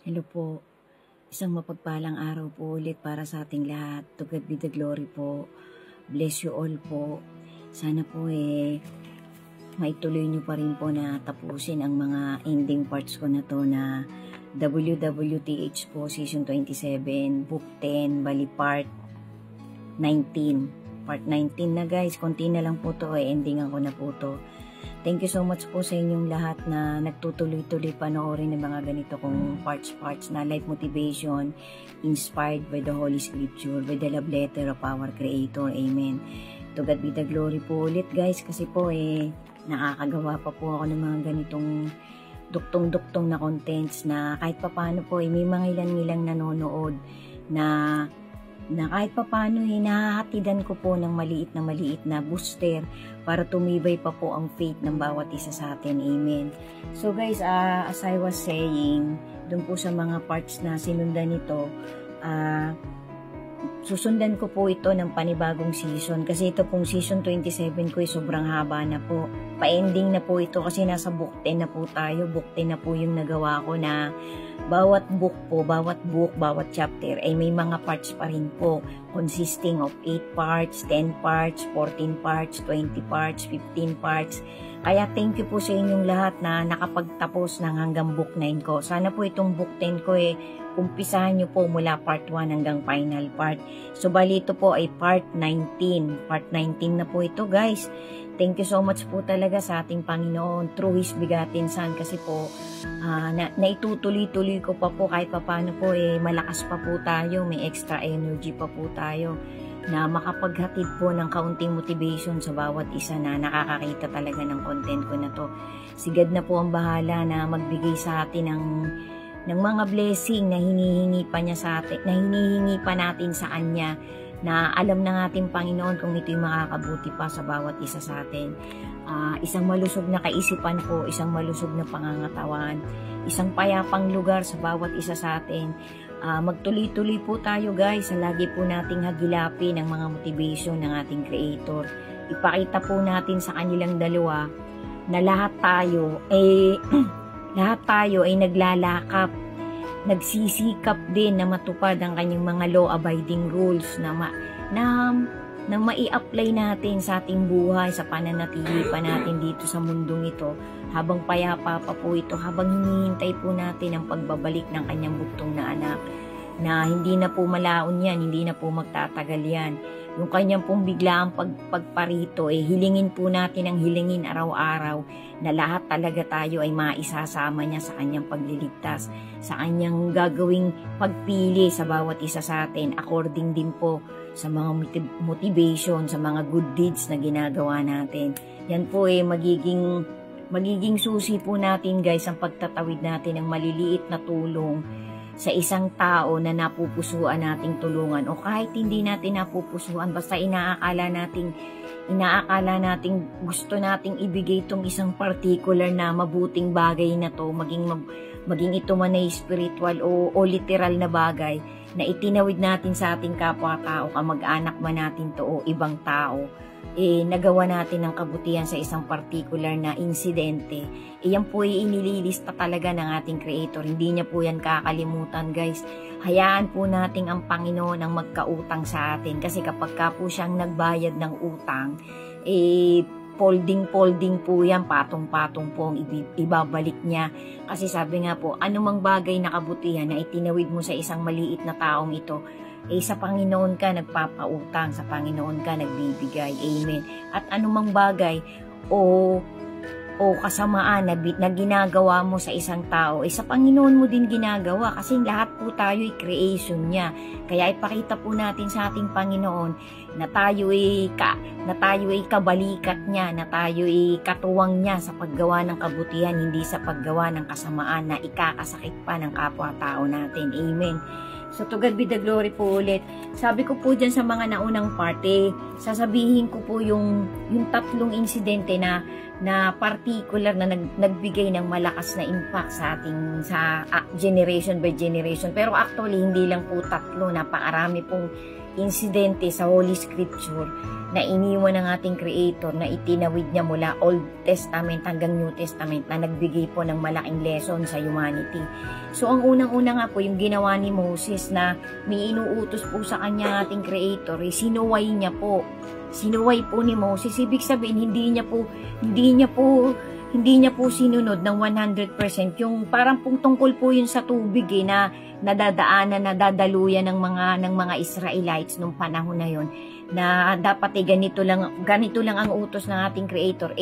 Hello po. Isang mapagpalang araw po ulit para sa ating lahat. To God be the glory po. Bless you all po. Sana po maituloy nyo pa rin po na tapusin ang mga ending parts ko na to na WWTH po Season 27, Book 10, bali Part 19. Part 19 na guys. Konti na lang po to. Endingan ko na po to. Thank you so much po sa inyong lahat na nagtutuloy-tuloy panoorin ng mga ganito kong parts na life motivation inspired by the Holy Scripture, by the love letter of our Creator. Amen. To God be the glory po ulit guys kasi po nakakagawa pa po ako ng mga ganitong duktong-duktong na contents na kahit papano po may mga ilang nanonood na kahit papano hinahatidan ko po ng maliit na booster para tumibay pa po ang faith ng bawat isa sa atin. Amen. So guys, as I was saying, dun po sa mga parts na sinundan nito, susundan ko po ito ng panibagong season kasi ito pong season 27 ko sobrang haba na po. Pa-ending na po ito kasi nasa book 10 na po tayo. Book 10 na po yung nagawa ko na bawat book, bawat chapter ay may mga parts pa rin po consisting of 8 parts, 10 parts, 14 parts, 20 parts, 15 parts. Kaya thank you po sa inyong lahat na nakapagtapos ng hanggang book 9 ko. Sana po itong book 10 ko umpisahan nyo po mula part 1 hanggang final part. So bali ito po ay part 19. Part 19 na po ito guys. Thank you so much po talaga sa ating Panginoon through His begotten Son kasi po naitutuloy-tuloy ko pa po kahit papano po malakas pa po tayo, may extra energy pa po tayo na makapaghatid po ng kaunting motivation sa bawat isa na nakakakita talaga ng content ko na to. Si God na po ang bahala na magbigay sa atin ng mga blessing na hinihingi pa niya sa atin, na hinihingi pa natin sa Kanya, na alam ng ating Panginoon kung ito'y makakabuti pa sa bawat isa sa atin. Isang malusog na kaisipan po, isang malusog na pangangatawan, isang payapang lugar sa bawat isa sa atin. Magtuloy-tuloy po tayo guys, sa lagi po nating hagilapin ang mga motivation ng ating Creator. Ipakita po natin sa kanilang dalawa na lahat tayo ay naglalakap, nagsisikap din na matupad ang kanyang mga law-abiding rules na mai-apply natin sa ating buhay, sa pananatili pa natin dito sa mundong ito, habang payapa pa po ito, habang hinihintay po natin ang pagbabalik ng kanyang buktong na anak, na hindi na po malaon yan, hindi na po magtatagal yan. Yung kanyang pong biglaang pagparito, hilingin po natin ang hilingin araw-araw na lahat talaga tayo ay maisasama niya sa kanyang pagliligtas, sa kanyang gagawing pagpili sa bawat isa sa atin, according din po sa mga motivation, sa mga good deeds na ginagawa natin. Yan po magiging susi po natin guys ang pagtatawid natin ng maliliit na tulong sa isang tao na napupusuan nating tulungan, o kahit hindi natin napupusuan, basta inaakala nating gusto nating ibigay itong isang particular na mabuting bagay na to, maging ito man ay spiritual o literal na bagay na itinawid natin sa ating kapwa-tao, kamag-anak man natin to o ibang tao, nagawa natin ng kabutihan sa isang particular na insidente, yan po inililista talaga ng ating Creator. Hindi niya po yan kakalimutan guys. Hayaan po natin ang Panginoon ang magkautang sa atin, kasi kapag ka po siyang nagbayad ng utang, folding po yan, patong-patong po ang ibabalik niya. Kasi sabi nga po, anumang bagay na kabutihan na itinawid mo sa isang maliit na taong ito, sa Panginoon ka nagpapautang, sa Panginoon ka nagbibigay. Amen. At anumang bagay o kasamaan na ginagawa mo sa isang tao, sa Panginoon mo din ginagawa, kasi lahat po tayo ay creation niya. Kaya ipakita po natin sa ating Panginoon na tayo ay kabalikat niya, na tayo ay katuwang niya sa paggawa ng kabutihan, hindi sa paggawa ng kasamaan na ikakasakit pa ng kapwa-tao natin. Amen. So to God be the glory po ulit. Sabi ko po dyan sa mga naunang parte, sasabihin ko po yung tatlong insidente na particular na nagbigay ng malakas na impact sa ating generation by generation. Pero actually hindi lang po tatlo, napakarami pong insidente sa Holy Scripture na iniwan ng ating Creator na itinawid niya mula Old Testament hanggang New Testament na nagbigay po ng malaking lesson sa humanity. So ang unang-una nga po yung ginawa ni Moses na may inuutos po sa kanya ating Creator, sinuway niya po. Sinuway po ni Moses. Ibig sabihin hindi niya po sinunod ng 100%. Yung parang pong tungkol po yun sa tubig na nadadaluyan ng mga Israelites nung panahon na yon, na dapat ganito lang ang utos ng ating Creator.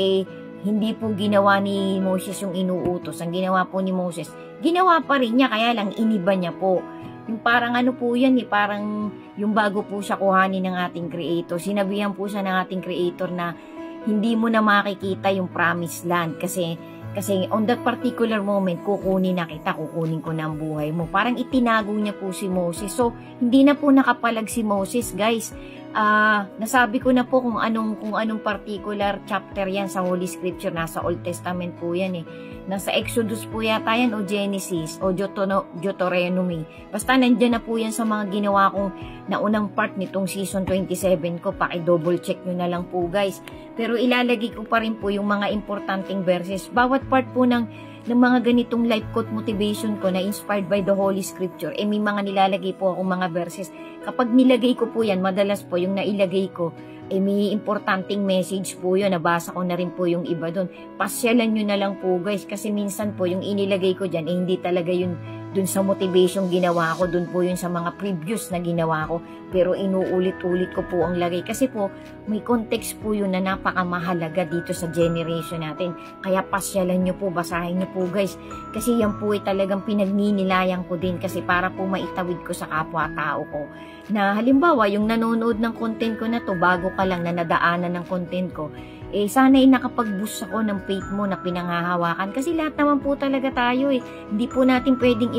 Hindi po ginawa ni Moses yung inuutos. Ang ginawa po ni Moses, ginawa pa rin niya, kaya lang iniba niya po. Yung parang po yan, parang yung bago po siya kuhanin ng ating Creator, sinabihan po siya ng ating Creator na hindi mo na makikita yung promised land kasi on that particular moment, kukunin ko na ang buhay mo. Parang itinago niya po si Moses. So, hindi na po nakapalag si Moses, guys. Nasabi ko na po kung anong particular chapter yan sa Holy Scripture. Nasa Old Testament po yan Nasa Exodus po yata yan o Genesis o Deuteronomy. Basta nandyan na po yan sa mga ginawa kong naunang part nitong season 27 ko. Paki-double check nyo na lang po, guys. Pero ilalagay ko pa rin po yung mga importanteng verses. Bawat part po ng mga ganitong life quote motivation ko na inspired by the Holy Scripture, may mga nilalagay po akong mga verses. Kapag nilagay ko po yan, madalas po yung nailagay ko, may importanteng message po yun. Nabasa ko na rin po yung iba doon. Pasyalan nyo na lang po, guys, kasi minsan po yung inilagay ko dyan, hindi talaga yun dun sa motivation ginawa ko, dun po yun sa mga previous na ginawa ko, pero inuulit-ulit ko po ang lagay kasi po may context po yun na napakamahalaga dito sa generation natin. Kaya pasyalan nyo po, basahin nyo po, guys, kasi yan po talagang pinagninilayan ko din kasi para po maitawid ko sa kapwa-tao ko na halimbawa yung nanonood ng content ko na to, bago ka lang na nadaanan ng content ko, sana'y nakapag-boost ako ng faith mo na pinanghahawakan. Kasi lahat naman po talaga tayo Hindi po natin pwedeng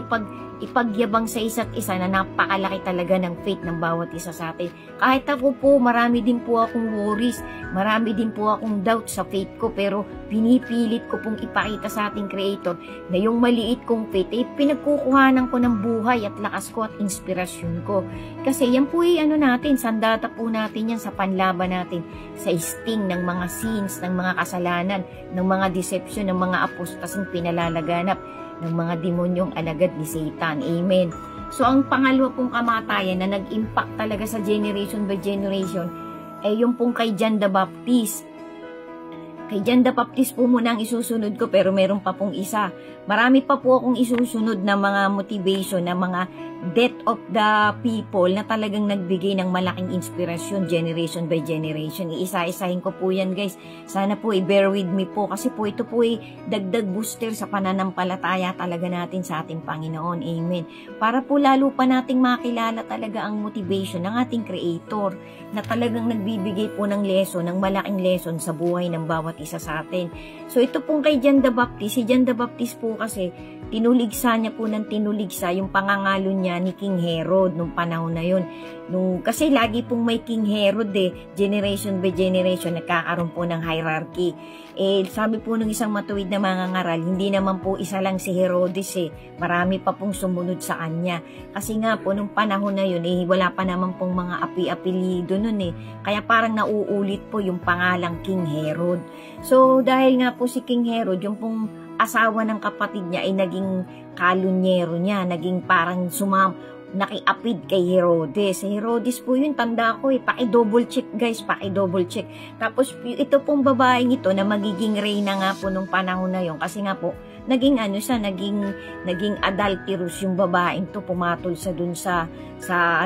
ipagyabang sa isa't isa na napakalaki talaga ng faith ng bawat isa sa atin. Kahit ako po, marami din po akong worries, marami din po akong doubt sa faith ko, pero pinipilit ko pong ipakita sa ating Creator na yung maliit kong faith, pinagkukuhanan ko ng buhay at lakas ko at inspirasyon ko. Kasi yan po natin, sandata po natin yan sa panlaban natin, sa sting ng mga sins, ng mga kasalanan, ng mga deception, ng mga apostasing pinalalaganap ng mga demonyong alagad ni Satan. Amen. So, ang pangalawa pong kamatayan na nag-impact talaga sa generation by generation yung pong kay John the Baptist. Kay John the Baptist po muna ang isusunod ko, pero meron pa pong isa. Marami pa po akong isusunod na mga motivation, na mga death of the people na talagang nagbigay ng malaking inspirasyon generation by generation. Iisa-isahin ko po yan, guys. Sana po bear with me po kasi po ito po dagdag booster sa pananampalataya talaga natin sa ating Panginoon. Amen. Para po lalo pa nating makilala talaga ang motivation ng ating Creator na talagang nagbibigay po ng lesson, ng malaking lesson sa buhay ng bawat isa sa atin. So ito pong kay John the Baptist, si John the Baptist po kasi tinuligsa niya po ng tinuligsa yung pangangalo niya ni King Herod nung panahon na yun. Kasi lagi pong may King Herod generation by generation, nagkakaroon po ng hierarchy. Sabi po ng isang matuwid na mangangaral, hindi naman po isa lang si Herodes marami pa pong sumunod sa kanya. Kasi nga po nung panahon na yun, wala pa naman pong mga api-apelido nun Kaya parang nauulit po yung pangalang King Herod. So dahil nga po si King Herod, yung pong asawa ng kapatid niya ay naging kalunyero niya, naging parang nakiapid kay Herodes. Si Herodes po yun, tanda ko paki-double check, guys, paki-double check. Tapos ito pong babaeng ito na magiging reyna nga po nung panahon na yun, kasi nga po naging naging adulterous yung babaeng to, pumatol sa dun sa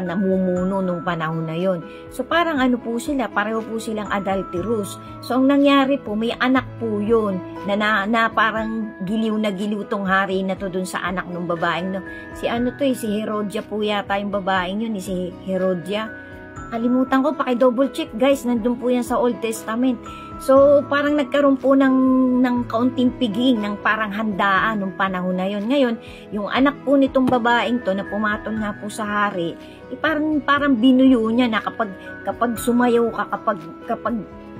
namumuno nung panahon na yon. So parang po sila, pareho po silang adulterous. So ang nangyari po, may anak po yun na parang giliw na giliw tong hari na to dun sa anak ng babaeng si si Herodia po yata yung babaeng yun, si Herodia. Kalimutan ko, paki-double check, guys, nandun po yan sa Old Testament. So, parang nagkaroon po ng kaunting piging, ng parang handaan nung panahon na yon. Ngayon, yung anak po nitong babaeng to na pumatol nga po sa hari, parang binuyo niya na kapag sumayaw ka, kapag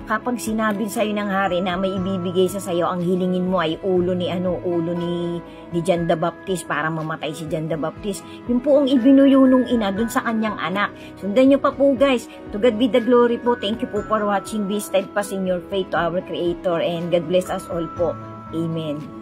kapag sinabi sa'yo ng hari na may ibibigay sa sayo, ang hilingin mo ay ulo ni John the Baptist para mamatay si John the Baptist. Yun po ang ibinuyo nung ina dun sa kanyang anak. Sundan nyo pa po guys. To God be the glory po. Thank you po for watching. Be steadfast in your faith to our Creator, and God bless us all po. Amen.